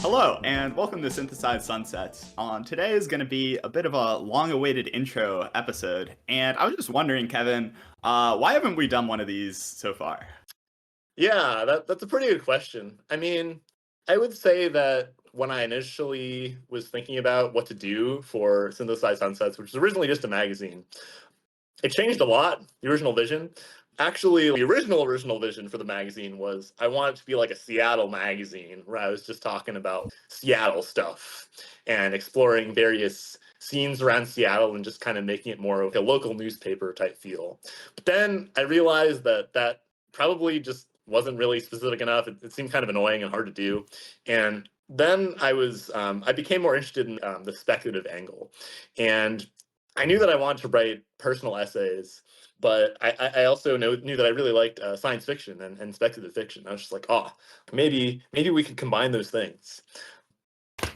Hello, and welcome to Synthesized Sunsets. Today is going to be a bit of a long-awaited intro episode, and I was just wondering, Kevin, why haven't we done one of these so far? Yeah, that's a pretty good question. I mean, I would say that when I initially was thinking about what to do for Synthesized Sunsets, which was originally just a magazine, it changed a lot, the original vision. Actually, the original vision for the magazine was I wanted it to be like a Seattle magazine where I was just talking about Seattle stuff and exploring various scenes around Seattle and just kind of making it more of a local newspaper type feel. But then I realized that that probably just wasn't really specific enough. It seemed kind of annoying and hard to do. And then I became more interested in the speculative angle. And I knew that I wanted to write personal essays, but I also knew that I really liked science fiction and speculative fiction. I was just like, oh, maybe we could combine those things.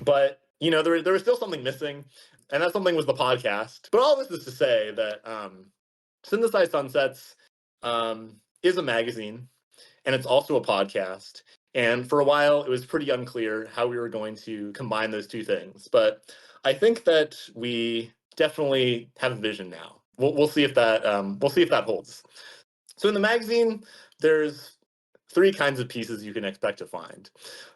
But there was still something missing, and that something was the podcast. But all this is to say that Synthesized Sunsets is a magazine, and it's also a podcast. And for a while, it was pretty unclear how we were going to combine those two things. But I think that we definitely have a vision now. We'll see if that holds. So in the magazine, there's three kinds of pieces you can expect to find.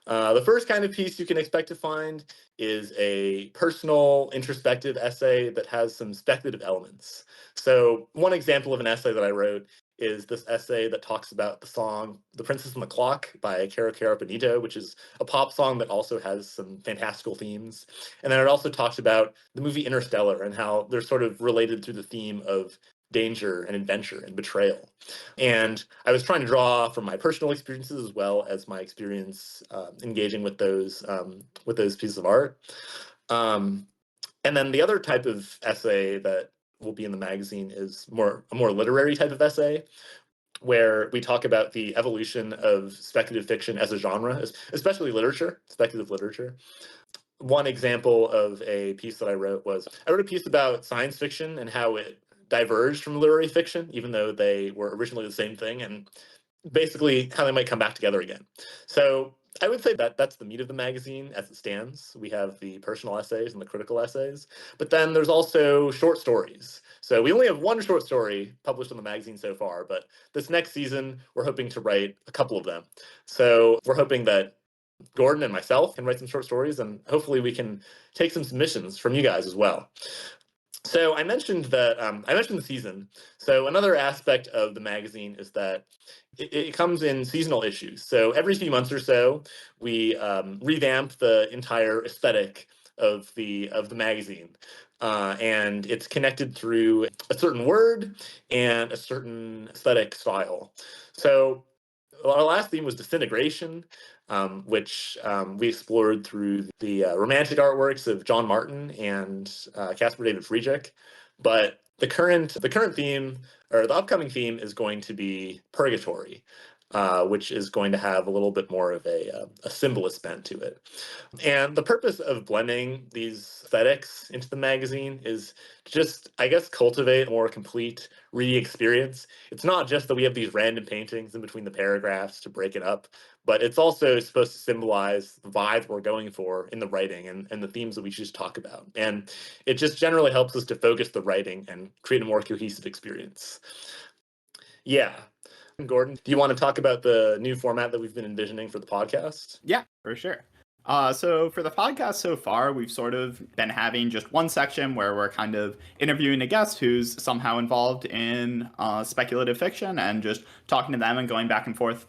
The first kind of piece you can expect to find is a personal, introspective essay that has some speculative elements. So one example of an essay that I wrote is this essay that talks about the song The Princess and the Clock by Caro Benito, which is a pop song that also has some fantastical themes. And then it also talks about the movie Interstellar and how they're sort of related through the theme of danger and adventure and betrayal. And I was trying to draw from my personal experiences as well as my experience engaging with those pieces of art. And then the other type of essay that will be in the magazine is a more literary type of essay, where we talk about the evolution of speculative fiction as a genre, especially literature, speculative literature. One example of a piece that I wrote a piece about science fiction and how it diverged from literary fiction, even though they were originally the same thing, and basically how they might come back together again. So I would say that that's the meat of the magazine as it stands. We have the personal essays and the critical essays, but then there's also short stories. So we only have one short story published in the magazine so far, but this next season, we're hoping to write a couple of them. So we're hoping that Gordon and myself can write some short stories, and hopefully we can take some submissions from you guys as well. So I mentioned the season. So another aspect of the magazine is that it comes in seasonal issues. So every few months or so, we revamp the entire aesthetic of the magazine, and it's connected through a certain word and a certain aesthetic style. So our last theme was disintegration, which we explored through the romantic artworks of John Martin and Caspar David Friedrich. But the current theme, or the upcoming theme, is going to be purgatory, which is going to have a little bit more of a symbolist bent to it. And the purpose of blending these aesthetics into the magazine is just, I guess, cultivate a more complete reading experience. It's not just that we have these random paintings in between the paragraphs to break it up, but it's also supposed to symbolize the vibe we're going for in the writing and the themes that we choose to talk about. And it just generally helps us to focus the writing and create a more cohesive experience. Yeah. Gordon, do you want to talk about the new format that we've been envisioning for the podcast? Yeah, for sure. So for the podcast so far, we've sort of been having just one section where we're kind of interviewing a guest who's somehow involved in speculative fiction and just talking to them and going back and forth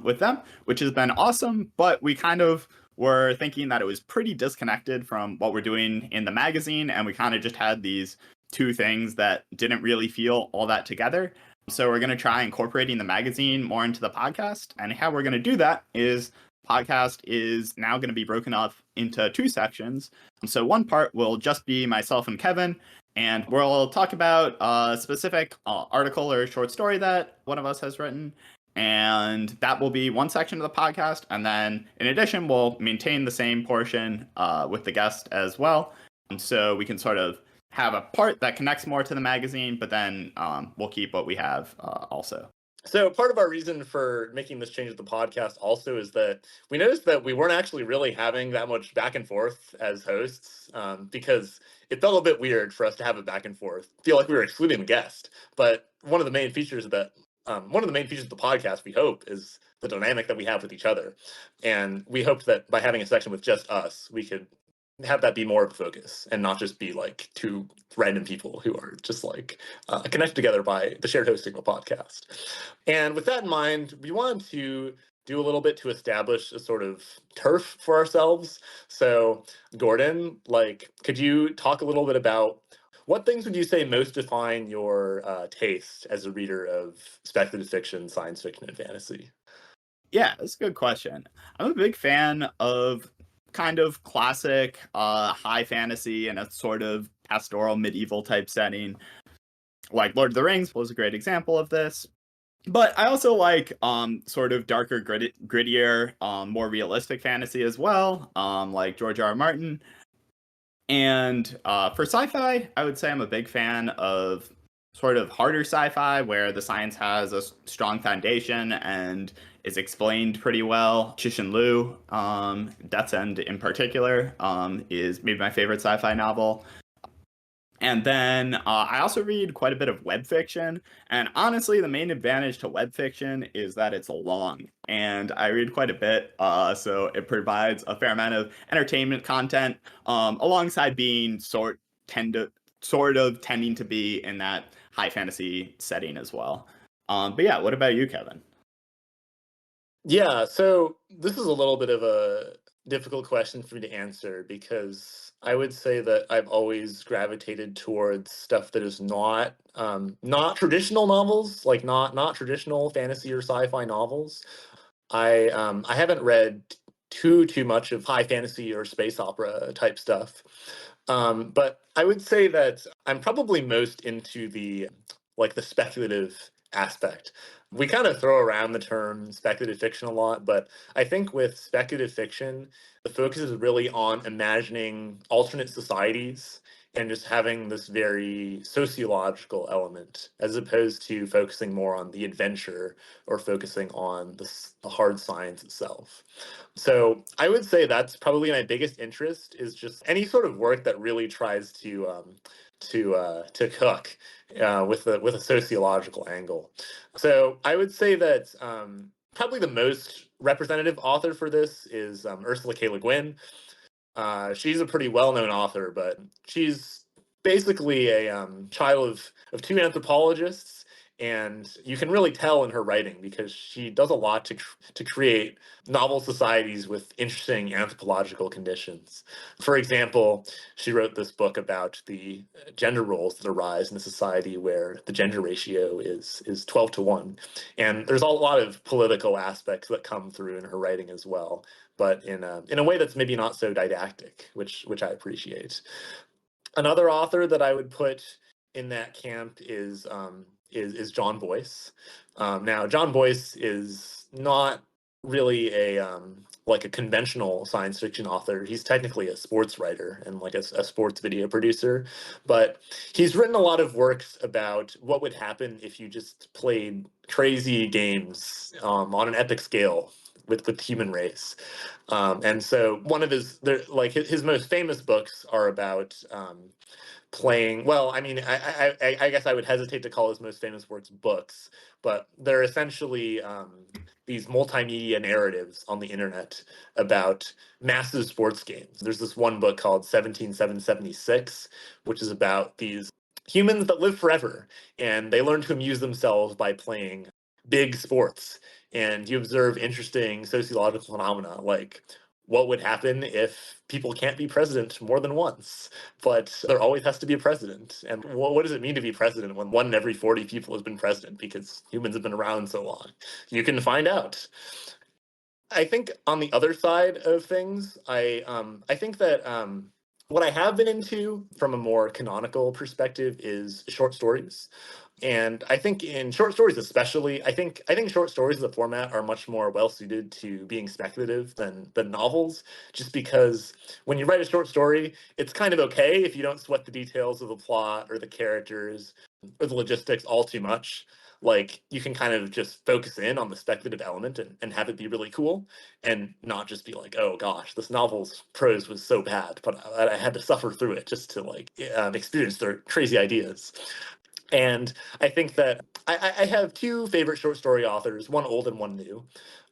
with them, which has been awesome. But we kind of were thinking that it was pretty disconnected from what we're doing in the magazine, and we kind of just had these two things that didn't really feel all that together. So we're going to try incorporating the magazine more into the podcast, and how we're going to do that is podcast is now going to be broken up into two sections. So one part will just be myself and Kevin, and we'll talk about a specific article or short story that one of us has written, and that will be one section of the podcast. And then in addition, we'll maintain the same portion with the guest as well. And so we can sort of have a part that connects more to the magazine, but then we'll keep what we have also. So part of our reason for making this change with the podcast also is that we noticed that we weren't actually really having that much back and forth as hosts, because it felt a bit weird for us to have a back and forth, feel like we were excluding the guest. But one of the main features of the podcast, we hope, is the dynamic that we have with each other. And we hoped that by having a section with just us, we could have that be more of a focus and not just be like two random people who are just like connected together by the shared hosting of a podcast. And with that in mind, we wanted to do a little bit to establish a sort of turf for ourselves. So, Gordon, like, could you talk a little bit about what things would you say most define your taste as a reader of speculative fiction, science fiction, and fantasy? Yeah, that's a good question. I'm a big fan of kind of classic high fantasy and a sort of pastoral medieval type setting. Like Lord of the Rings was a great example of this. But I also like sort of darker, grittier, more realistic fantasy as well, like George R. R. Martin. And for sci-fi, I would say I'm a big fan of sort of harder sci-fi where the science has a strong foundation and is explained pretty well. Cixin Liu, Death's End in particular, is maybe my favorite sci-fi novel. And then I also read quite a bit of web fiction. And honestly, the main advantage to web fiction is that it's long. And I read quite a bit, so it provides a fair amount of entertainment content, alongside being sort of tending to be in that high fantasy setting as well. But yeah, what about you, Kevin? Yeah, so this is a little bit of a difficult question for me to answer because I would say that I've always gravitated towards stuff that is not traditional novels, like not traditional fantasy or sci-fi novels. I haven't read too much of high fantasy or space opera type stuff. But I would say that I'm probably most into the speculative aspect. We kind of throw around the term speculative fiction a lot, but I think with speculative fiction, the focus is really on imagining alternate societies and just having this very sociological element, as opposed to focusing more on the adventure or focusing on the hard science itself. So I would say that's probably my biggest interest is just any sort of work that really tries to cook with a sociological angle. So I would say that probably the most representative author for this is Ursula K. Le Guin. She's a pretty well-known author, but she's basically a child of two anthropologists, and you can really tell in her writing because she does a lot to create novel societies with interesting anthropological conditions. For example, she wrote this book about the gender roles that arise in a society where the gender ratio is 12 to 1. And there's a lot of political aspects that come through in her writing as well, but in a way that's maybe not so didactic, which I appreciate. Another author that I would put in that camp is John Boyce. Now, John Boyce is not really like a conventional science fiction author. He's technically a sports writer and like a sports video producer, but he's written a lot of works about what would happen if you just played crazy games on an epic scale with the human race. And so one of his most famous books are about playing. Well, I mean, I guess I would hesitate to call his most famous works books, but they're essentially these multimedia narratives on the internet about massive sports games. There's this one book called 17776, which is about these humans that live forever, and they learn to amuse themselves by playing big sports. And you observe interesting sociological phenomena like what would happen if people can't be president more than once, but there always has to be a president. And what does it mean to be president when one in every 40 people has been president because humans have been around so long? You can find out. I think on the other side of things, I think that what I have been into from a more canonical perspective is short stories. And I think in short stories especially, I think short stories as a format are much more well suited to being speculative than novels, just because when you write a short story, it's kind of okay if you don't sweat the details of the plot or the characters or the logistics all too much. Like, you can kind of just focus in on the speculative element and have it be really cool, and not just be like, oh gosh, this novel's prose was so bad, but I had to suffer through it just to like experience their crazy ideas. And I think that I have two favorite short story authors, one old and one new.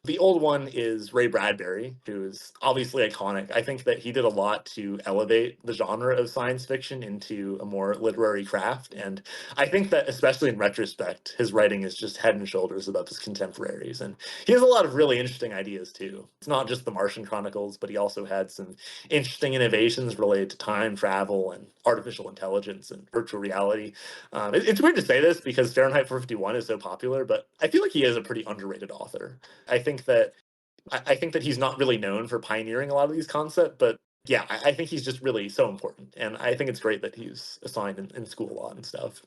The old one is Ray Bradbury, who is obviously iconic. I think that he did a lot to elevate the genre of science fiction into a more literary craft. And I think that, especially in retrospect, his writing is just head and shoulders above his contemporaries. And he has a lot of really interesting ideas, too. It's not just the Martian Chronicles, but he also had some interesting innovations related to time travel and artificial intelligence and virtual reality. It's weird to say this because Fahrenheit 451 is so popular, but I feel like he is a pretty underrated author. I think that he's not really known for pioneering a lot of these concepts, but yeah, I think he's just really so important, and I think it's great that he's assigned in school a lot and stuff.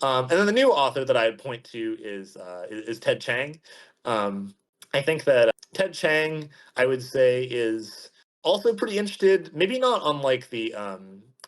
And then the new author that I'd point to is Ted Chiang. I think that Ted Chiang, I would say, is also pretty interested, maybe not on like the,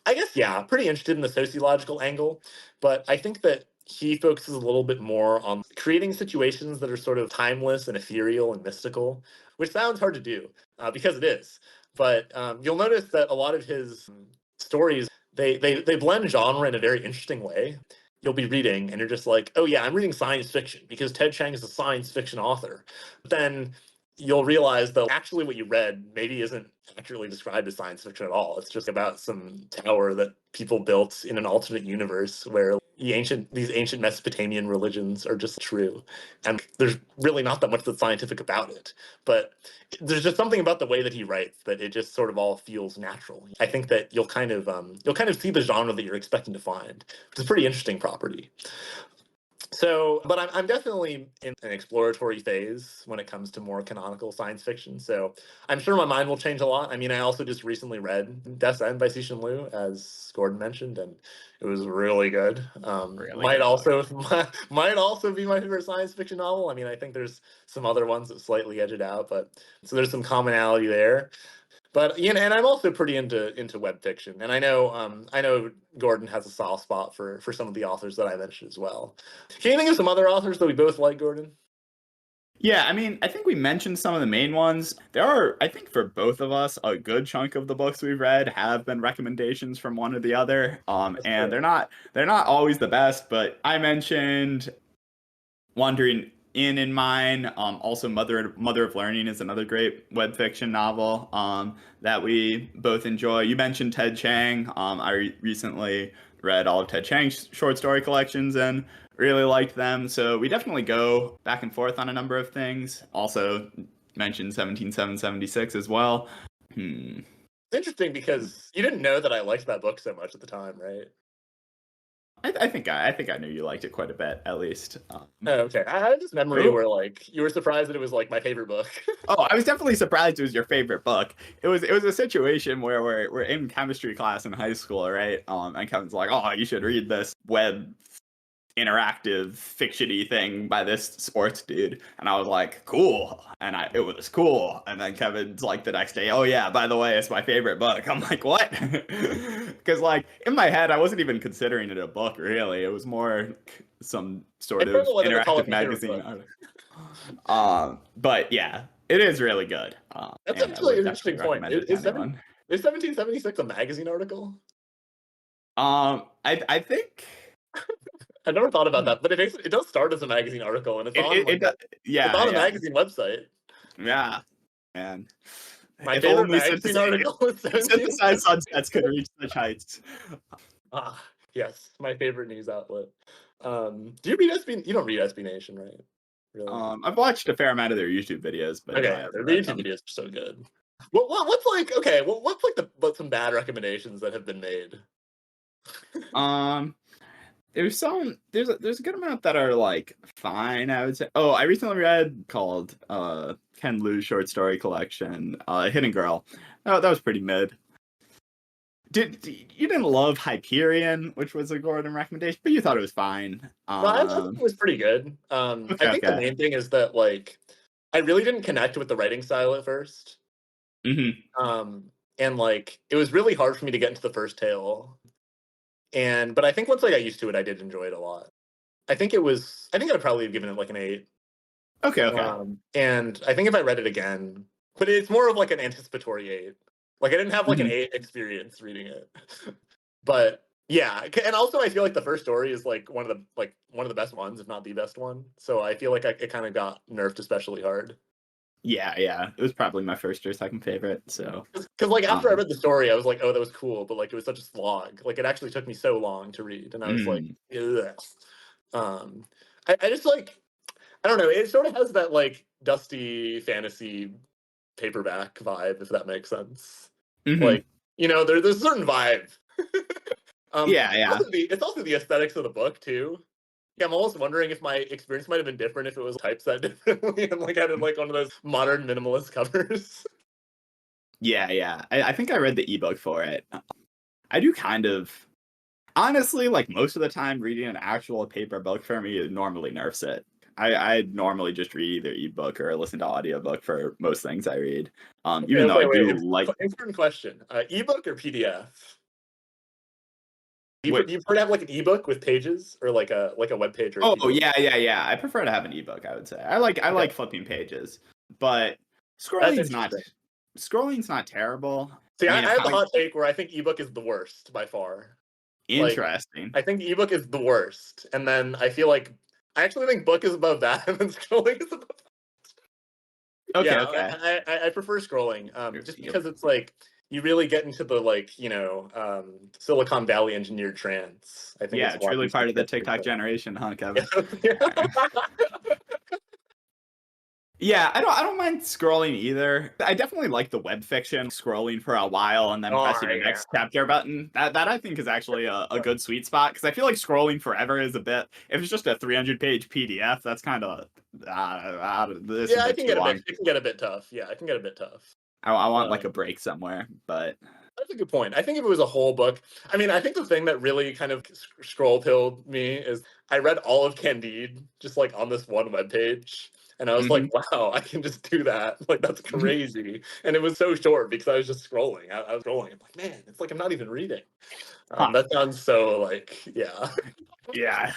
I guess, yeah, pretty interested in the sociological angle, but I think that he focuses a little bit more on creating situations that are sort of timeless and ethereal and mystical, which sounds hard to do because it is. But you'll notice that a lot of his stories they blend genre in a very interesting way. You'll be reading and you're just like, oh yeah, I'm reading science fiction because Ted Chiang is a science fiction author. But then you'll realize that actually what you read maybe isn't accurately described as science fiction at all. It's just about some tower that people built in an alternate universe where these ancient Mesopotamian religions are just true. And there's really not that much that's scientific about it. But there's just something about the way that he writes that it just sort of all feels natural. I think that you'll kind of see the genre that you're expecting to find, which is a pretty interesting property. So, but I'm definitely in an exploratory phase when it comes to more canonical science fiction. So I'm sure my mind will change a lot. I mean, I also just recently read Death's End by Cixin Liu, as Gordon mentioned, and it was really good. Really Might good book. also might also be my favorite science fiction novel. I mean, I think there's some other ones that slightly edge it out, but so there's some commonality there. But you know, and I'm also pretty into web fiction, and I know Gordon has a soft spot for some of the authors that I mentioned as well. Can you think of some other authors that we both like, Gordon? Yeah, I mean, I think we mentioned some of the main ones. There are, I think, for both of us, a good chunk of the books we've read have been recommendations from one or the other. That's And true. they're not always the best, but I mentioned Wandering in mine. Also, Mother of Learning is another great web fiction novel that we both enjoy. You mentioned Ted Chiang. I recently read all of Ted Chiang's short story collections and really liked them. So we definitely go back and forth on a number of things. Also mentioned 17776 as well. Hmm. It's interesting because you didn't know that I liked that book so much at the time, right? I think I knew you liked it quite a bit, at least. Oh, okay. I had this memory Oh, where like you were surprised that it was like my favorite book. Oh, I was definitely surprised it was your favorite book. It was a situation where we're in chemistry class in high school, right? And Kevin's like, "Oh, you should read this web interactive fictiony thing by this sports dude," and I was like, "Cool," and it was cool. And then Kevin's like the next day, "Oh yeah, by the way, it's my favorite book." I'm like, "What?" Because like in my head, I wasn't even considering it a book really. It was more some I sort don't know of whether to call interactive it my favorite magazine book. article. But yeah, it is really good, That's and I actually would an definitely interesting point. recommend it to anyone. Is 1776 a magazine article? I think I never thought about hmm, that, but it does start as a magazine article, and it's yeah, on a yeah, magazine website. yeah, and My if favorite only magazine article is synthesized 1776. sunsets could reach such heights. Ah, yes, my favorite news outlet. Do you read SB? You don't read SB Nation, right? Really? I've watched a fair amount of their YouTube videos, but no, I Okay, haven't their read YouTube them. videos are so good. What's like okay? What's like some bad recommendations that have been made? Um, there's a good amount that are like fine, I would say. Oh, I recently read called Ken Liu's short story collection, Hidden Girl. Oh, that was pretty mid. You didn't love Hyperion, which was a Gordon recommendation, but you thought it was fine. No, I think it was pretty good. I Okay, think the okay. main thing is that like I really didn't connect with the writing style at first. Hmm. Um, and like it was really hard for me to get into the first tale. But I think once I got used to it, I did enjoy it a lot. I think I'd probably have given it like an 8. Okay. And I think if I read it again, but it's more of like an anticipatory 8. Like I didn't have like an 8 experience reading it. But yeah, and also I feel like the first story is like one of the best ones, if not the best one. So I feel like it kind of got nerfed especially hard. Yeah. It was probably my first or second favorite. So, Because like after I read the story, I was like, oh, that was cool, but like it was such a slog. Like it actually took me so long to read, and I was like, ugh. I just like, I don't know. It sort of has that like dusty fantasy paperback vibe, if that makes sense. Like, there's a certain vibe. Yeah. It's also the aesthetics of the book too. Yeah, I'm almost wondering if my experience might have been different if it was typeset differently and like had like one of those modern minimalist covers. Yeah. I think I read the ebook for it. I do kind of, honestly, like most of the time reading an actual paper book for me normally nerfs it. I normally just read either ebook or listen to audiobook for most things I read. Even though I do like important question. Ebook or PDF? Do Wait, you prefer to have like an ebook with pages or like a web page or a PDF? yeah. I prefer to have an ebook, I would say. I like flipping pages, but That's scrolling's not terrible. See, I mean, I have a hot take where I think ebook is the worst by far. Interesting. I think ebook is the worst, and then I feel like I actually think book is above that, and then scrolling is above that. Okay. I prefer scrolling, just because it's like you really get into the like Silicon Valley engineered trance. I think it's truly part of the TikTok generation, huh, Kevin? Yeah, I don't mind scrolling either. I definitely like the web fiction, scrolling for a while and then pressing the next chapter button. That I think is actually a good sweet spot, because I feel like scrolling forever is a bit. If it's just a 300-page PDF, that's kind of this. Yeah, it can get a bit tough. Yeah, it can get a bit tough. I want like a break somewhere, but that's a good point. I think if it was a whole book, I mean, I think the thing that really kind of scroll pilled me is I read all of Candide just like on this one webpage. And I was like, wow, I can just do that. Like, that's crazy. And it was so short because I was just scrolling. I was scrolling. I'm like, man, it's like I'm not even reading. That sounds so like, yeah. Yeah,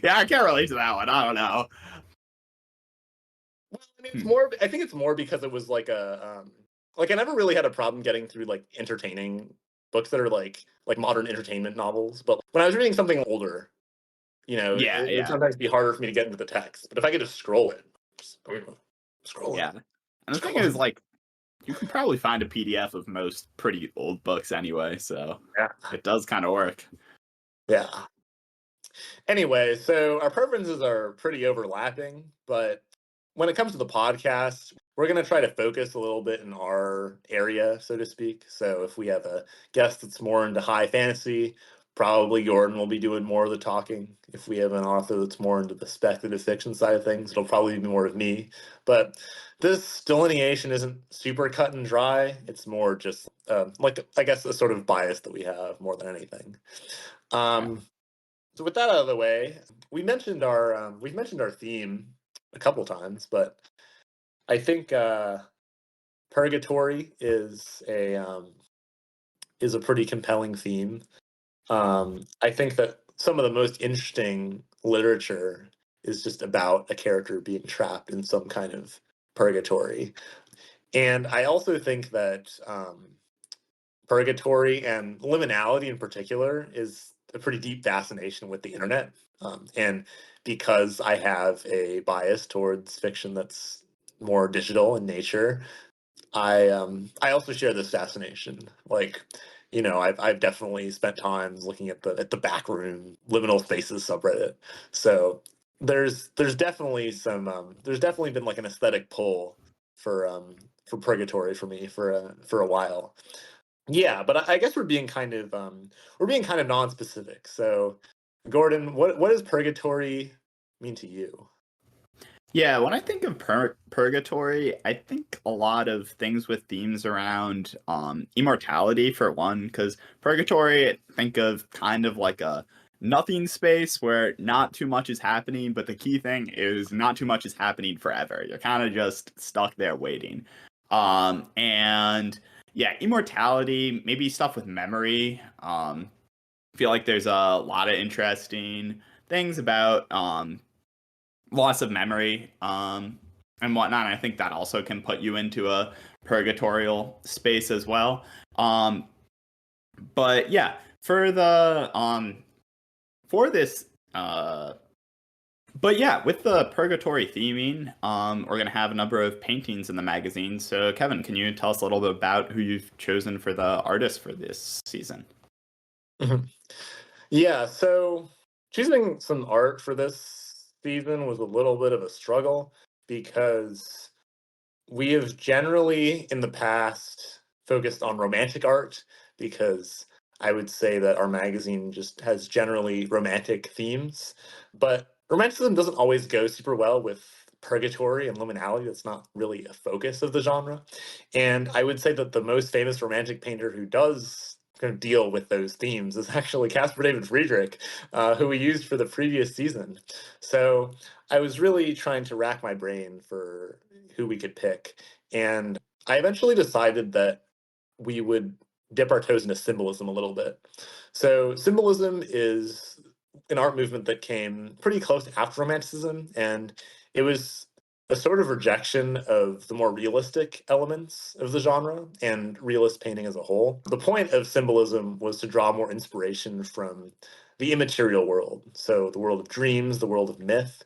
I can't relate to that one. I don't know. Well, I mean, it's more. I think it's more because it was like like I never really had a problem getting through like entertaining books that are like modern entertainment novels. But when I was reading something older, it would sometimes be harder for me to get into the text. But if I could just scroll it, scroll it. Yeah, and the thing is, like, you can probably find a PDF of most pretty old books anyway, so it does kind of work. Yeah. Anyway, so our preferences are pretty overlapping, but when it comes to the podcast, we're going to try to focus a little bit in our area, so to speak. So if we have a guest that's more into high fantasy, probably Gordon will be doing more of the talking. If we have an author that's more into the speculative fiction side of things, it'll probably be more of me. But this delineation isn't super cut and dry. It's more just like, I guess, a sort of bias that we have more than anything. So with that out of the way, we've mentioned our theme a couple times, but I think purgatory is a pretty compelling theme. I think that some of the most interesting literature is just about a character being trapped in some kind of purgatory. And I also think that purgatory and liminality in particular is a pretty deep fascination with the internet. And because I have a bias towards fiction that's more digital in nature, I also share this fascination. Like, I've definitely spent times looking at the backroom liminal spaces subreddit. So there's definitely there's definitely been like an aesthetic pull for purgatory for me for a while. Yeah, but I guess we're being kind of non-specific. So Gordon, what does purgatory mean to you? Yeah, when I think of purgatory, I think a lot of things with themes around immortality for one, because purgatory, think of kind of like a nothing space where not too much is happening, but the key thing is not too much is happening forever. You're kind of just stuck there waiting. And yeah, immortality, maybe stuff with memory. feel like there's a lot of interesting things about loss of memory and whatnot. And I think that also can put you into a purgatorial space as well. But yeah, for the for this but yeah, with the purgatory theming, we're gonna have a number of paintings in the magazine. So Kevin, can you tell us a little bit about who you've chosen for the artist for this season? Mhm. Yeah, so choosing some art for this season was a little bit of a struggle because we have generally in the past focused on romantic art because I would say that our magazine just has generally romantic themes, but romanticism doesn't always go super well with purgatory and liminality. That's not really a focus of the genre. And I would say that the most famous romantic painter who does kind of deal with those themes is actually Caspar David Friedrich, who we used for the previous season. So I was really trying to rack my brain for who we could pick. And I eventually decided that we would dip our toes into symbolism a little bit. So symbolism is an art movement that came pretty close after romanticism, and it was a sort of rejection of the more realistic elements of the genre and realist painting as a whole. The point of symbolism was to draw more inspiration from the immaterial world, so the world of dreams, the world of myth,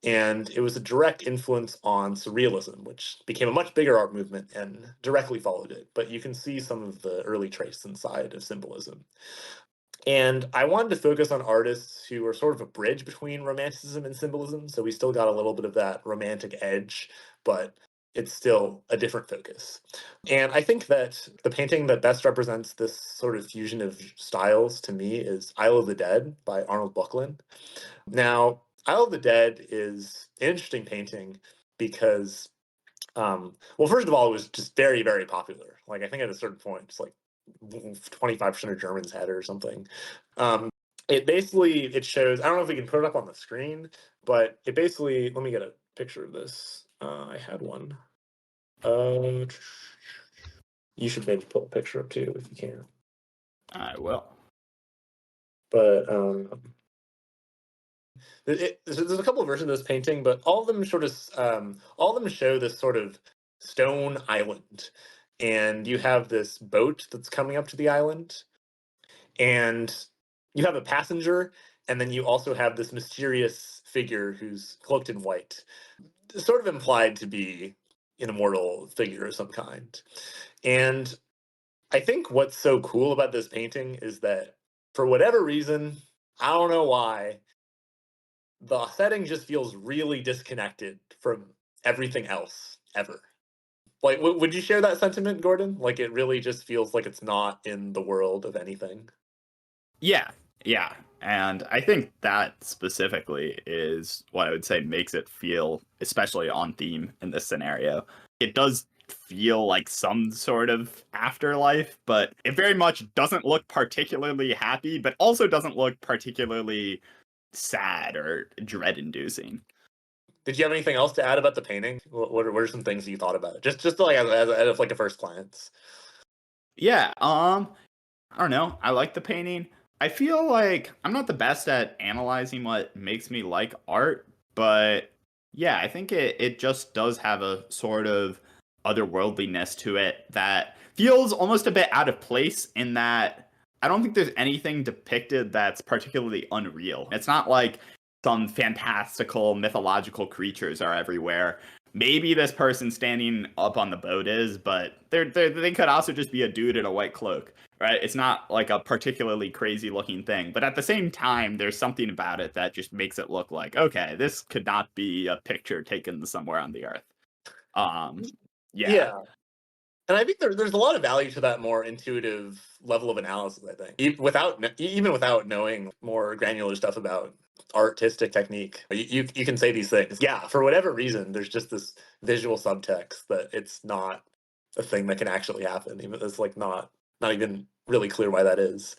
and it was a direct influence on surrealism, which became a much bigger art movement and directly followed it. But you can see some of the early traces inside of symbolism. And I wanted to focus on artists who are sort of a bridge between romanticism and symbolism. So we still got a little bit of that romantic edge, but it's still a different focus. And I think that the painting that best represents this sort of fusion of styles to me is Isle of the Dead by Arnold Böcklin. Now, Isle of the Dead is an interesting painting because, well, first of all, it was just very, very popular. Like, I think at a certain point, it's like 25% of Germans had it or something. Um, it basically, it shows, I don't know if we can put it up on the screen, but it basically, let me get a picture of this. I had one. You should maybe pull a picture up too if you can. I will. But there's a couple of versions of this painting, but all of them all of them show this sort of stone island, and you have this boat that's coming up to the island, and you have a passenger, and then you also have this mysterious figure who's cloaked in white, sort of implied to be an immortal figure of some kind. And I think what's so cool about this painting is that for whatever reason, I don't know why, the setting just feels really disconnected from everything else ever. Like, would you share that sentiment, Gordon? Like, it really just feels like it's not in the world of anything. Yeah, yeah. And I think that specifically is what I would say makes it feel especially on theme in this scenario. It does feel like some sort of afterlife, but it very much doesn't look particularly happy, but also doesn't look particularly sad or dread inducing. Did you have anything else to add about the painting? What are some things that you thought about it? Just like as like a first glance. Yeah, I don't know. I like the painting. I feel like I'm not the best at analyzing what makes me like art, but yeah, I think it just does have a sort of otherworldliness to it that feels almost a bit out of place in that I don't think there's anything depicted that's particularly unreal. It's not like some fantastical mythological creatures are everywhere. Maybe this person standing up on the boat is, but they could also just be a dude in a white cloak, right? It's not like a particularly crazy looking thing, but at the same time, there's something about it that just makes it look like, okay, this could not be a picture taken somewhere on the earth. Um, yeah, Yeah. And I think there's a lot of value to that more intuitive level of analysis. I think even without knowing more granular stuff about artistic technique, you can say these things. Yeah, for whatever reason, there's just this visual subtext that it's not a thing that can actually happen. Even it's like not even really clear why that is.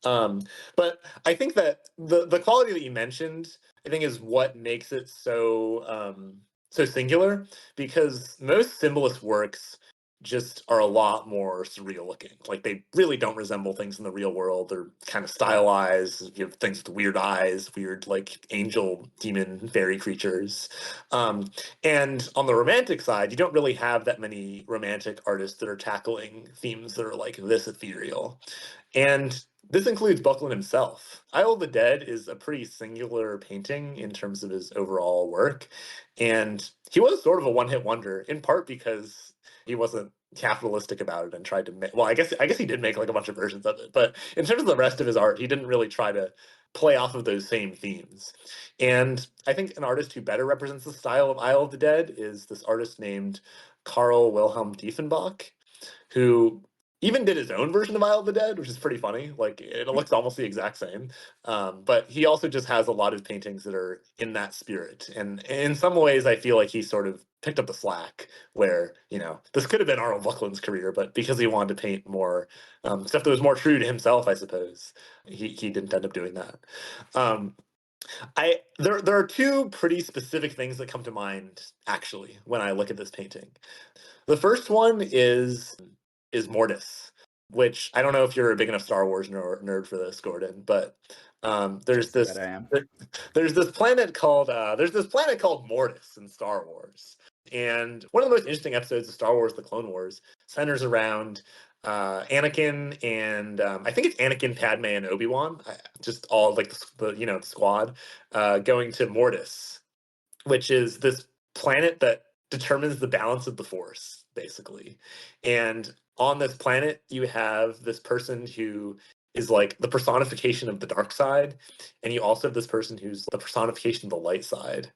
Um, but I think that the quality that you mentioned, I think, is what makes it so so singular because most symbolist works just are a lot more surreal looking. Like they really don't resemble things in the real world. They're kind of stylized. You have things with weird eyes, weird like angel, demon, fairy creatures. And on the romantic side, you don't really have that many romantic artists that are tackling themes that are like this ethereal. And this includes Böcklin himself. Isle of the Dead is a pretty singular painting in terms of his overall work. And he was sort of a one-hit wonder, in part because he wasn't capitalistic about it and tried to make, well, I guess he did make like a bunch of versions of it, but in terms of the rest of his art, he didn't really try to play off of those same themes. And I think an artist who better represents the style of Isle of the Dead is this artist named Karl Wilhelm Diefenbach, who even did his own version of Isle of the Dead, which is pretty funny. Like it looks almost the exact same. But he also just has a lot of paintings that are in that spirit. And in some ways, I feel like he sort of picked up the slack where, this could have been Arnold Böcklin's career, but because he wanted to paint more stuff that was more true to himself, I suppose, he didn't end up doing that. There are two pretty specific things that come to mind, actually, when I look at this painting. The first one is Mortis, which I don't know if you're a big enough Star Wars nerd for this, Gordon, but there's That this I am. there's this planet called Mortis in Star Wars, and one of the most interesting episodes of Star Wars: The Clone Wars centers around Anakin and I think it's Anakin, Padme, and Obi-Wan, just all like the squad going to Mortis, which is this planet that determines the balance of the Force, basically. And on this planet, you have this person who is like the personification of the dark side, and you also have this person who's the personification of the light side.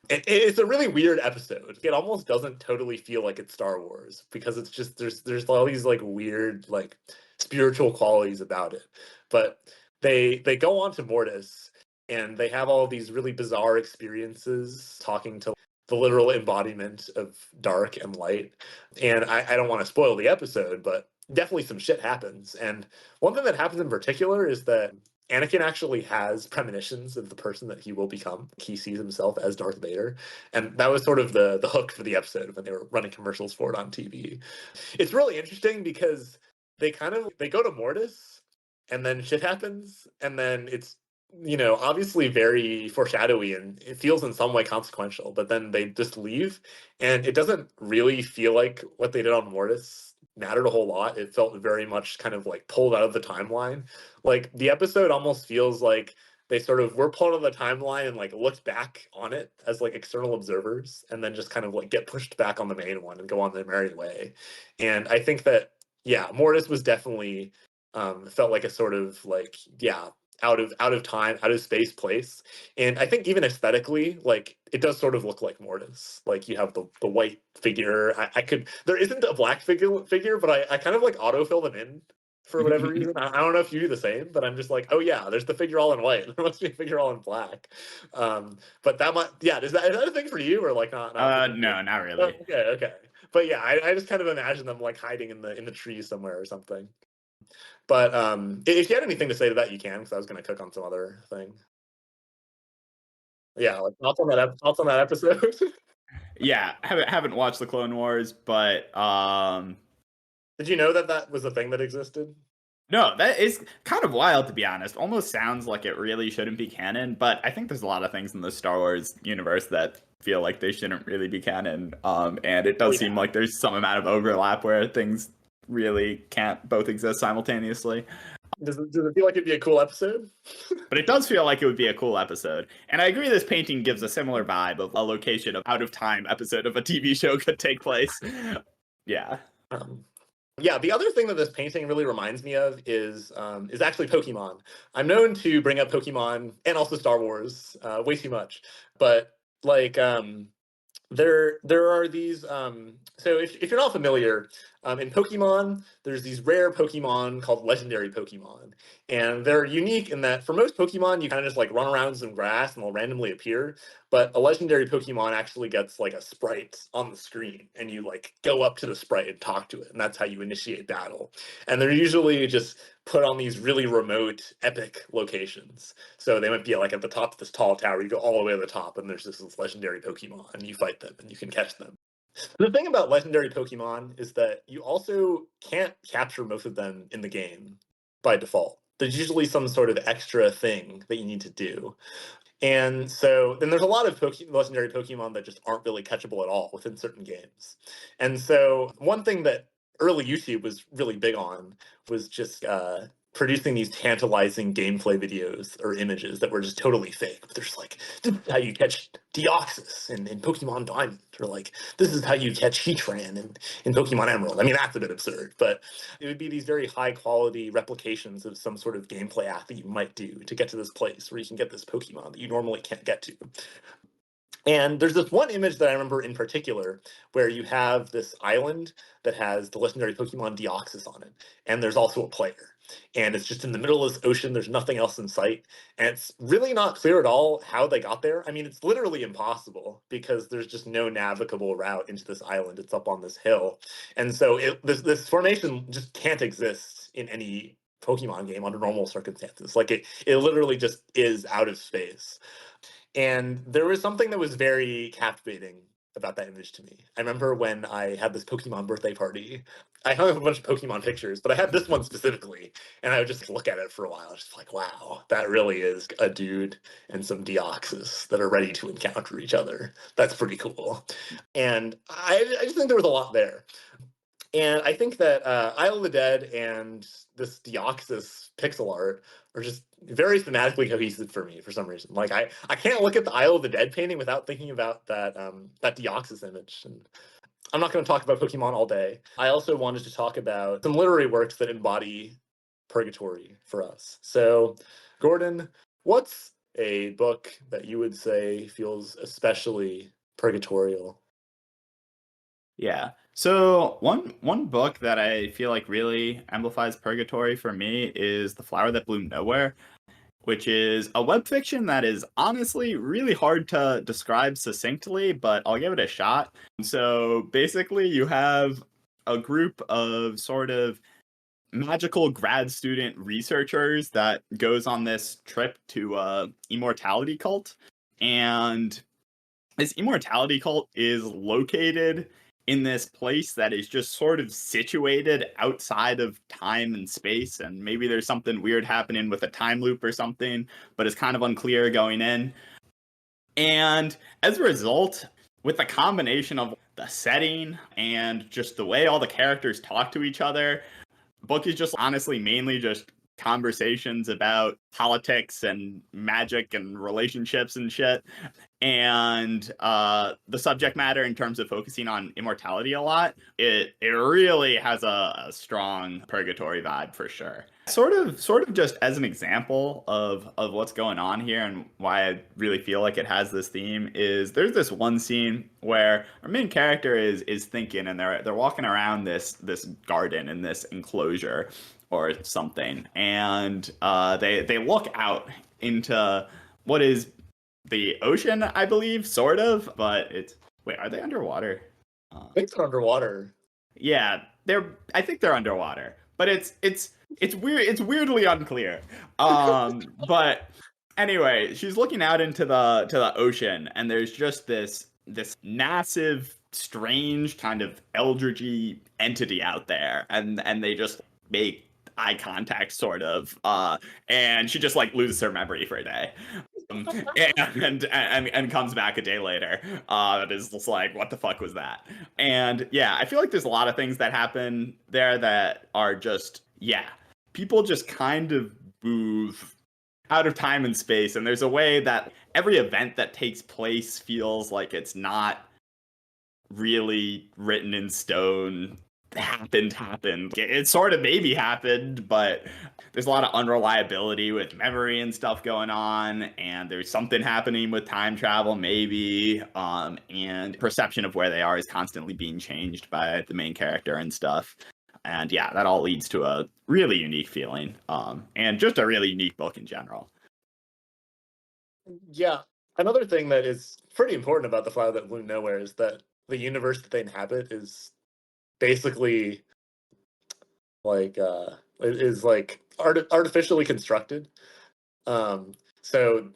It's a really weird episode. It almost doesn't totally feel like it's Star Wars because it's just there's all these like weird like spiritual qualities about it. But they go on to Mortis and they have all these really bizarre experiences talking to the literal embodiment of dark and light. And I don't want to spoil the episode, but definitely some shit happens. And one thing that happens in particular is that Anakin actually has premonitions of the person that he will become. He sees himself as Darth Vader. And that was sort of the hook for the episode when they were running commercials for it on TV. It's really interesting because they go to Mortis and then shit happens and then it's obviously very foreshadowy and it feels in some way consequential, but then they just leave and it doesn't really feel like what they did on Mortis mattered a whole lot. It felt very much kind of like pulled out of the timeline. Like the episode almost feels like they sort of were pulled out of the timeline and like looked back on it as like external observers and then just kind of like get pushed back on the main one and go on their merry way. And I think that, yeah, Mortis was definitely felt like a sort of like, yeah, out of time, out of space place. And I think even aesthetically, like it does sort of look like Mortis. Like you have the white figure. There isn't a black figure, but I kind of like autofill them in for whatever reason. I don't know if you do the same, but I'm just like, oh yeah, there's the figure all in white. There must be a figure all in black. But that might, yeah, is that a thing for you or like not No, not Oh, really. okay. But yeah, I just kind of imagine them like hiding in the trees somewhere or something. But if you had anything to say to that, you can, because I was going to cook on some other thing. Yeah, like thoughts on that episode. Yeah, haven't watched the Clone Wars, but Did you know that was a thing that existed? no, that is kind of wild to be honest. Almost sounds like it really shouldn't be canon, but I think there's a lot of things in the Star Wars universe that feel like they shouldn't really be canon. And it Oh does seem yeah. like there's some amount of overlap where things really can't both exist simultaneously. Does it feel like it'd be a cool episode? But it does feel like it would be a cool episode. And I agree this painting gives a similar vibe of a location of out of time episode of a TV show could take place. Yeah. Um, yeah, the other thing that this painting really reminds me of is actually Pokemon. I'm known to bring up Pokemon and also Star Wars way too much, but like there are these so if you're not familiar, in Pokemon there's these rare Pokemon called legendary Pokemon, and they're unique in that for most Pokemon you kind of just like run around some grass and they'll randomly appear, but a legendary Pokemon actually gets like a sprite on the screen and you like go up to the sprite and talk to it, and that's how you initiate battle. And they're usually just put on these really remote epic locations. So they might be like at the top of this tall tower. You go all the way to the top, and there's this legendary Pokemon, and you fight them, and you can catch them. The thing about legendary Pokemon is that you also can't capture most of them in the game by default. There's usually some sort of extra thing that you need to do. And so then there's a lot of legendary Pokemon that just aren't really catchable at all within certain games. And so one thing that early YouTube was really big on was just producing these tantalizing gameplay videos or images that were just totally fake. But there's like, this is how you catch Deoxys in Pokemon Diamond, or like, this is how you catch Heatran in Pokemon Emerald. I mean, that's a bit absurd, but it would be these very high quality replications of some sort of gameplay act that you might do to get to this place where you can get this Pokemon that you normally can't get to. And there's this one image that I remember in particular where you have this island that has the legendary Pokemon Deoxys on it, and there's also a player. And it's just in the middle of this ocean, there's nothing else in sight. And it's really not clear at all how they got there. I mean, it's literally impossible because there's just no navigable route into this island. It's up on this hill. And so this formation just can't exist in any Pokemon game under normal circumstances. Like it literally just is out of space. And there was something that was very captivating about that image to me. I remember when I had this Pokemon birthday party, I hung up a bunch of Pokemon pictures, but I had this one specifically, and I would just look at it for a while, just like, wow, that really is a dude and some Deoxys that are ready to encounter each other. That's pretty cool. And I just think there was a lot there. And I think that Isle of the Dead and this Deoxys pixel art are just very thematically cohesive for me for some reason. Like I can't look at the Isle of the Dead painting without thinking about that Deoxys image. And I'm not going to talk about Pokemon all day. I also wanted to talk about some literary works that embody purgatory for us. So, Gordon, what's a book that you would say feels especially purgatorial? Yeah. So one book that I feel like really amplifies purgatory for me is The Flower That Bloomed Nowhere, which is a web fiction that is honestly really hard to describe succinctly, but I'll give it a shot. So basically you have a group of sort of magical grad student researchers that goes on this trip to a immortality cult, and this immortality cult is located in this place that is just sort of situated outside of time and space, and maybe there's something weird happening with a time loop or something, but it's kind of unclear going in. And as a result, with the combination of the setting and just the way all the characters talk to each other, the book is just honestly mainly just conversations about politics and magic and relationships and shit, and the subject matter in terms of focusing on immortality a lot, it really has a strong purgatory vibe for sure. Sort of just as an example of what's going on here and why I really feel like it has this theme is there's this one scene where our main character is thinking, and they're walking around this garden in this enclosure or something, and they look out into what is the ocean, I believe, sort of, but it's wait, are they underwater? I think they're underwater. Yeah, I think they're underwater, but it's weird. It's weirdly unclear. But anyway, she's looking out into the ocean, and there's just this massive, strange kind of eldritchy entity out there, and they just make eye contact, sort of, and she just like loses her memory for a day. And comes back a day later. It is just like, what the fuck was that? And yeah, I feel like there's a lot of things that happen there that are just, yeah, people just kind of move out of time and space, and there's a way that every event that takes place feels like it's not really written in stone. Happened. It sort of maybe happened, but there's a lot of unreliability with memory and stuff going on, and there's something happening with time travel maybe, and perception of where they are is constantly being changed by the main character and stuff. And yeah, that all leads to a really unique feeling, and just a really unique book in general. Yeah. Another thing that is pretty important about The Flower That Bloomed Nowhere is that the universe that they inhabit is basically like is like artificially constructed. So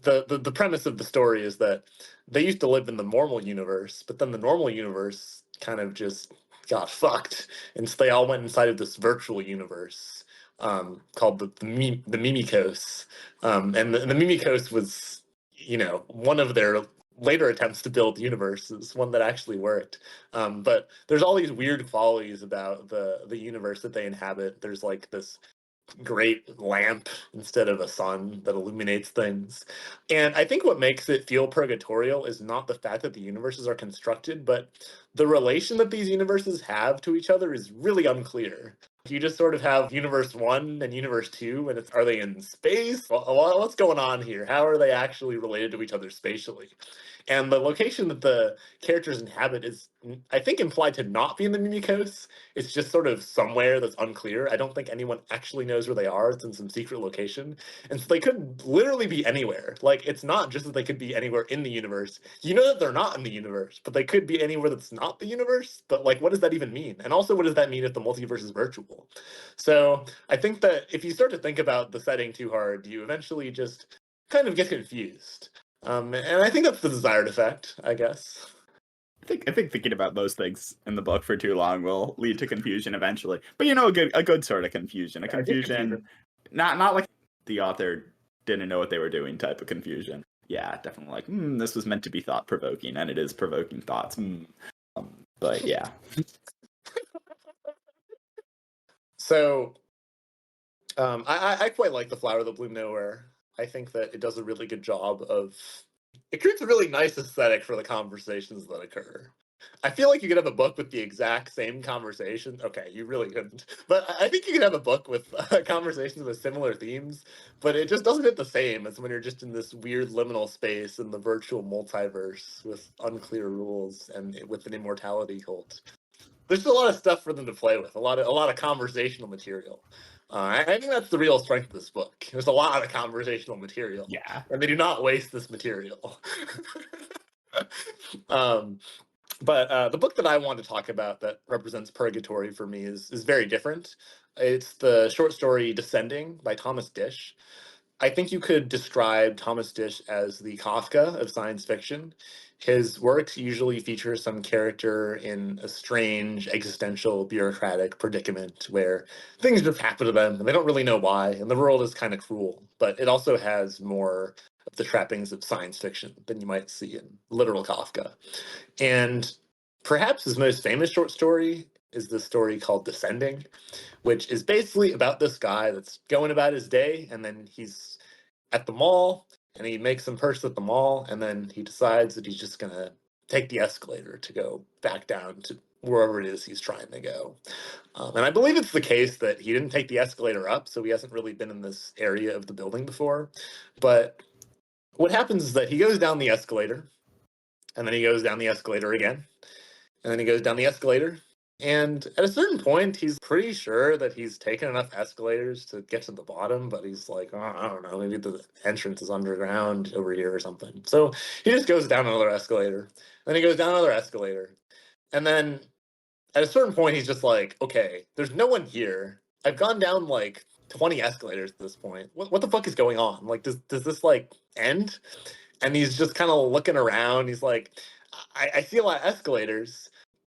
the premise of the story is that they used to live in the normal universe, but then the normal universe kind of just got fucked, and so they all went inside of this virtual universe called the Mimikos, and the Mimikos was, you know, one of their later attempts to build universes, one that actually worked. But there's all these weird qualities about the universe that they inhabit. There's like this great lamp instead of a sun that illuminates things. And I think what makes it feel purgatorial is not the fact that the universes are constructed, but the relation that these universes have to each other is really unclear. You just sort of have universe one and universe two, and are they in space? What's going on here? How are they actually related to each other spatially? And the location that the characters inhabit is, I think, implied to not be in the Mimikos. It's just sort of somewhere that's unclear. I don't think anyone actually knows where they are. It's in some secret location. And so they could literally be anywhere. Like, it's not just that they could be anywhere in the universe. You know that they're not in the universe, but they could be anywhere that's not the universe. But, like, what does that even mean? And also, what does that mean if the multiverse is virtual? So I think that if you start to think about the setting too hard, you eventually just kind of get confused. And I think that's the desired effect, I guess. I think thinking about those things in the book for too long will lead to confusion eventually. But you know, a good sort of confusion. A confusion, not like the author didn't know what they were doing type of confusion. Yeah, definitely like, this was meant to be thought provoking, and it is provoking thoughts. But yeah. So, I quite like The Flower That Bloomed Nowhere. I think that it does a really good job of, it creates a really nice aesthetic for the conversations that occur. I feel like you could have a book with the exact same conversation. Okay, you really couldn't. But I think you could have a book with conversations with similar themes, but it just doesn't hit the same as when you're just in this weird liminal space in the virtual multiverse with unclear rules and with an immortality cult. There's a lot of stuff for them to play with, a lot of conversational material. I think that's the real strength of this book. There's a lot of conversational material. Yeah. And they do not waste this material. But the book that I want to talk about that represents purgatory for me is very different. It's the short story Descending by Thomas Disch. I think you could describe Thomas Disch as the Kafka of science fiction. His works usually feature some character in a strange, existential, bureaucratic predicament where things just happen to them and they don't really know why, and the world is kind of cruel. But it also has more of the trappings of science fiction than you might see in literal Kafka. And perhaps his most famous short story is the story called Descending, which is basically about this guy that's going about his day, and then he's at the mall, and he makes some purchase at the mall, and then he decides that he's just going to take the escalator to go back down to wherever it is he's trying to go. And I believe it's the case that he didn't take the escalator up, so he hasn't really been in this area of the building before. But what happens is that he goes down the escalator, and then he goes down the escalator again, and then he goes down the escalator. And at a certain point, he's pretty sure that he's taken enough escalators to get to the bottom, but he's like, oh, I don't know, maybe the entrance is underground over here or something. So he just goes down another escalator. Then he goes down another escalator. And then at a certain point, he's just like, okay, there's no one here. I've gone down like 20 escalators at this point. What the fuck is going on? Like, does this like end? And he's just kind of looking around. He's like, I see a lot of escalators.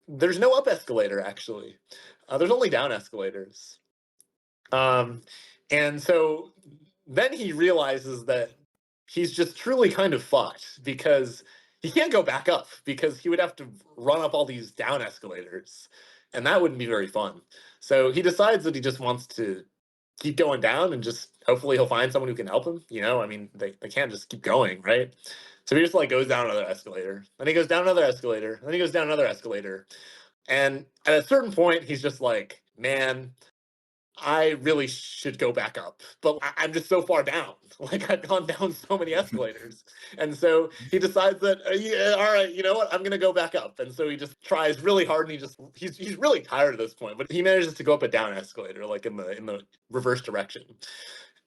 There's no up escalator, actually. There's only down escalators. And so then he realizes that he's just truly kind of fucked because he can't go back up because he would have to run up all these down escalators. And that wouldn't be very fun. So he decides that he just wants to keep going down and just hopefully he'll find someone who can help him. You know, I mean, they can't just keep going, right? So he just like goes down another escalator. Then he goes down another escalator. Then he goes down another escalator. And at a certain point, he's just like, man, I really should go back up, but I'm just so far down. Like I've gone down so many escalators, and so he decides that yeah, all right, you know what? I'm gonna go back up, and so he just tries really hard, and he's really tired at this point, but he manages to go up a down escalator, like in the reverse direction,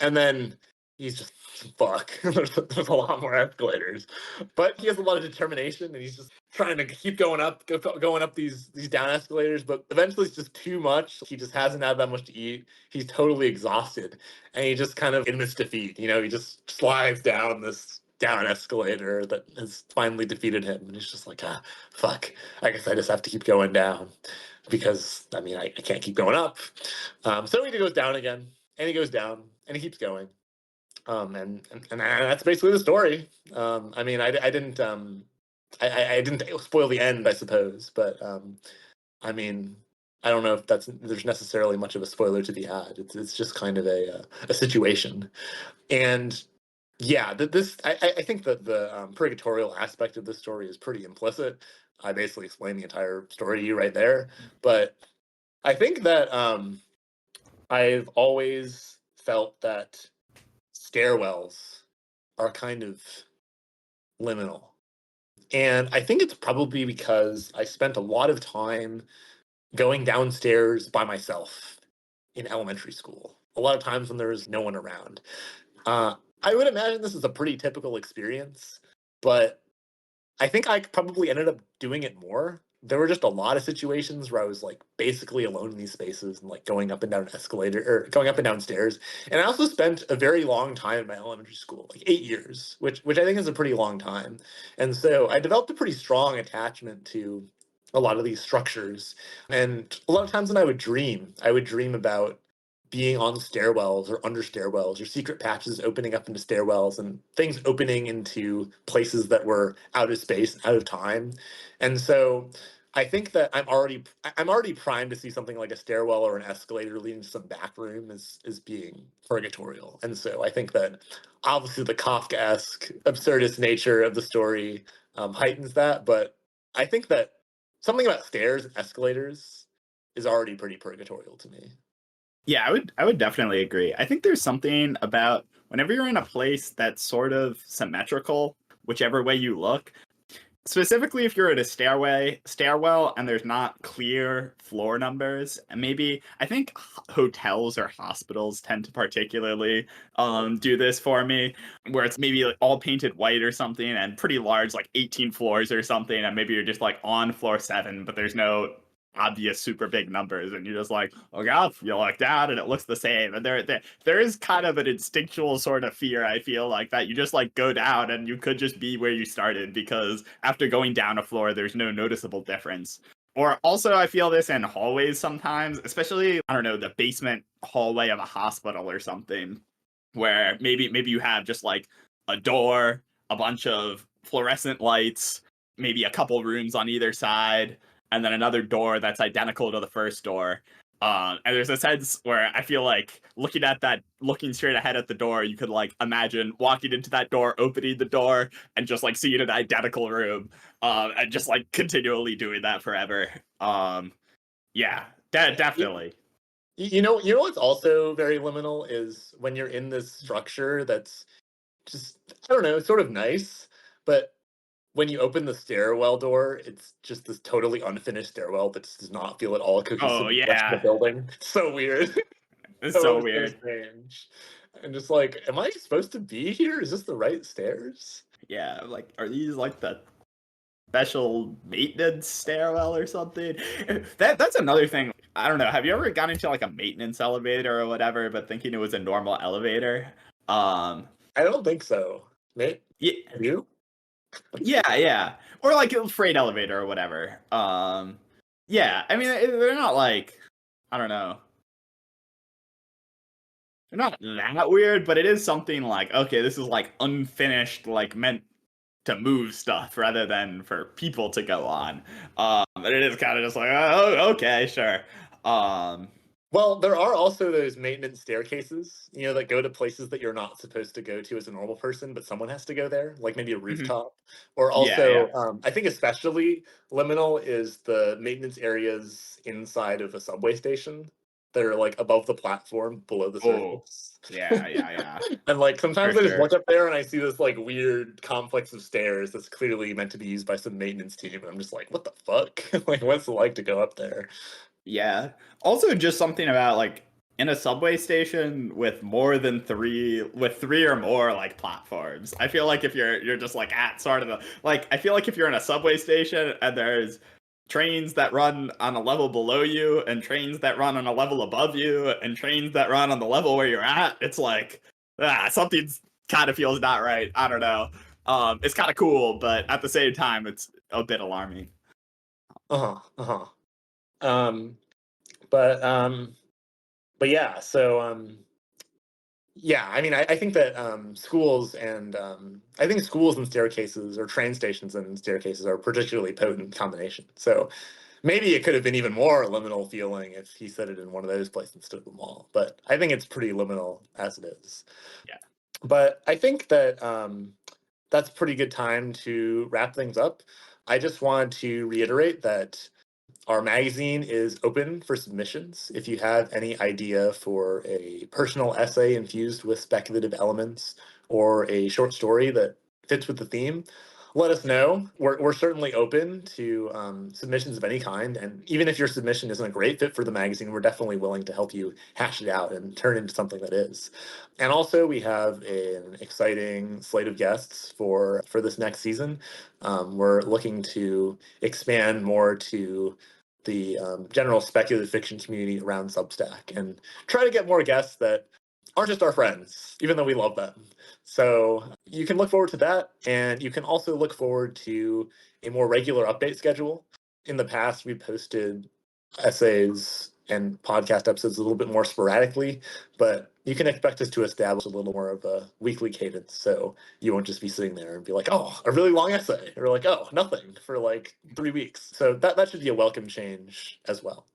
and then he's just fuck. There's a lot more escalators, but he has a lot of determination, and he's just trying to keep going up these down escalators, but eventually it's just too much. He just hasn't had that much to eat. He's totally exhausted, and he just kind of admits defeat. He just slides down this down escalator that has finally defeated him, and he's just like, fuck. I guess I just have to keep going down because I can't keep going up. So he goes down again, and he goes down, and he keeps going. And that's basically the story. I didn't spoil the end, I suppose, but I mean, I don't know if there's necessarily much of a spoiler to be had. It's just kind of a situation, and yeah, I think that the purgatorial aspect of this story is pretty implicit. I basically explained the entire story to you right there, but I think that I've always felt that stairwells are kind of liminal. And I think it's probably because I spent a lot of time going downstairs by myself in elementary school. A lot of times when there was no one around. I would imagine this is a pretty typical experience, but I think I probably ended up doing it more. There were just a lot of situations where I was like basically alone in these spaces and like going up and down an escalator or going up and down stairs. And I also spent a very long time in my elementary school, like 8 years, which I think is a pretty long time. And so I developed a pretty strong attachment to a lot of these structures. And a lot of times when I would dream about being on stairwells or under stairwells or secret patches opening up into stairwells and things opening into places that were out of space, out of time. And so I think that I'm already primed to see something like a stairwell or an escalator leading to some back room as being purgatorial. And so I think that obviously the Kafkaesque absurdist nature of the story heightens that, but I think that something about stairs and escalators is already pretty purgatorial to me. Yeah, I would definitely agree. I think there's something about whenever you're in a place that's sort of symmetrical, whichever way you look, specifically if you're at a stairwell and there's not clear floor numbers, and maybe I think hotels or hospitals tend to particularly do this for me, where it's maybe like all painted white or something and pretty large, like 18 floors or something, and maybe you're just like on floor 7, but there's no obvious super big numbers, and you're just like, oh god, you look down and it looks the same, and there is kind of an instinctual sort of fear, I feel like, that you just like go down and you could just be where you started, because after going down a floor there's no noticeable difference. Or also I feel this in hallways sometimes, especially, I don't know, the basement hallway of a hospital or something, where maybe you have just like a door, a bunch of fluorescent lights, maybe a couple rooms on either side, and then another door that's identical to the first door. And there's a sense where I feel like looking straight ahead at the door, you could like imagine walking into that door, opening the door, and just like seeing an identical room, and just like continually doing that forever. Yeah, definitely. You know what's also very liminal is when you're in this structure that's just, I don't know, it's sort of nice, but when you open the stairwell door, it's just this totally unfinished stairwell that just does not feel at all cohesive Oh with the rest of the yeah, building. It's so weird. it's so So weird. strange. And just like, am I supposed to be here? Is this the right stairs? Yeah, like, are these like the special maintenance stairwell or something? That's another thing. I don't know. Have you ever gone into like a maintenance elevator or whatever, but thinking it was a normal elevator? Um, I don't think so. Mate, yeah, have you? yeah, or like a freight elevator or whatever. Yeah. I mean, they're not like, I don't know. They're not that weird, but it is something like, okay, this is like unfinished, like meant to move stuff rather than for people to go on. And it is kind of just like, oh, okay, sure. Um, Well, there are also those maintenance staircases, that go to places that you're not supposed to go to as a normal person, but someone has to go there, like maybe a mhm. rooftop. Or Yeah. also, I think especially liminal is the maintenance areas inside of a subway station that are like above the platform, below the Oh, surface. yeah, And like for sometimes I just sure. look up there and I see this like weird complex of stairs that's clearly meant to be used by some maintenance team, and I'm just like, what the fuck? Like, what's it like to go up there? Yeah. Also, just something about like in a subway station with three or more like platforms. I feel like if you're just like at sort of the like I feel like if you're in a subway station and there's trains that run on a level below you and trains that run on a level above you and trains that run on the level where you're at, it's like something's kind of feels not right. I don't know. It's kind of cool, but at the same time it's a bit alarming. Uh-huh. Uh-huh. Um but yeah, so yeah, I mean, I think that I think schools and staircases or train stations and staircases are a particularly potent combination. So maybe it could have been even more liminal feeling if he said it in one of those places instead of the mall. But I think it's pretty liminal as it is. Yeah. But I think that that's a pretty good time to wrap things up. I just wanted to reiterate that our magazine is open for submissions. If you have any idea for a personal essay infused with speculative elements or a short story that fits with the theme, let us know. We're certainly open to submissions of any kind. And even if your submission isn't a great fit for the magazine, we're definitely willing to help you hash it out and turn it into something that is. And also, we have an exciting slate of guests for this next season. We're looking to expand more to the general speculative fiction community around Substack and try to get more guests that aren't just our friends, even though we love them. So you can look forward to that. And you can also look forward to a more regular update schedule. In the past, we posted essays and podcast episodes a little bit more sporadically, but you can expect us to establish a little more of a weekly cadence. So you won't just be sitting there and be like, oh, a really long essay, or like, oh, nothing for like 3 weeks. So that should be a welcome change as well.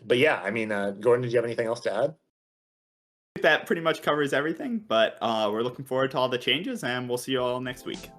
But yeah, I mean, Gordon, did you have anything else to add? That pretty much covers everything, but we're looking forward to all the changes, and we'll see you all next week.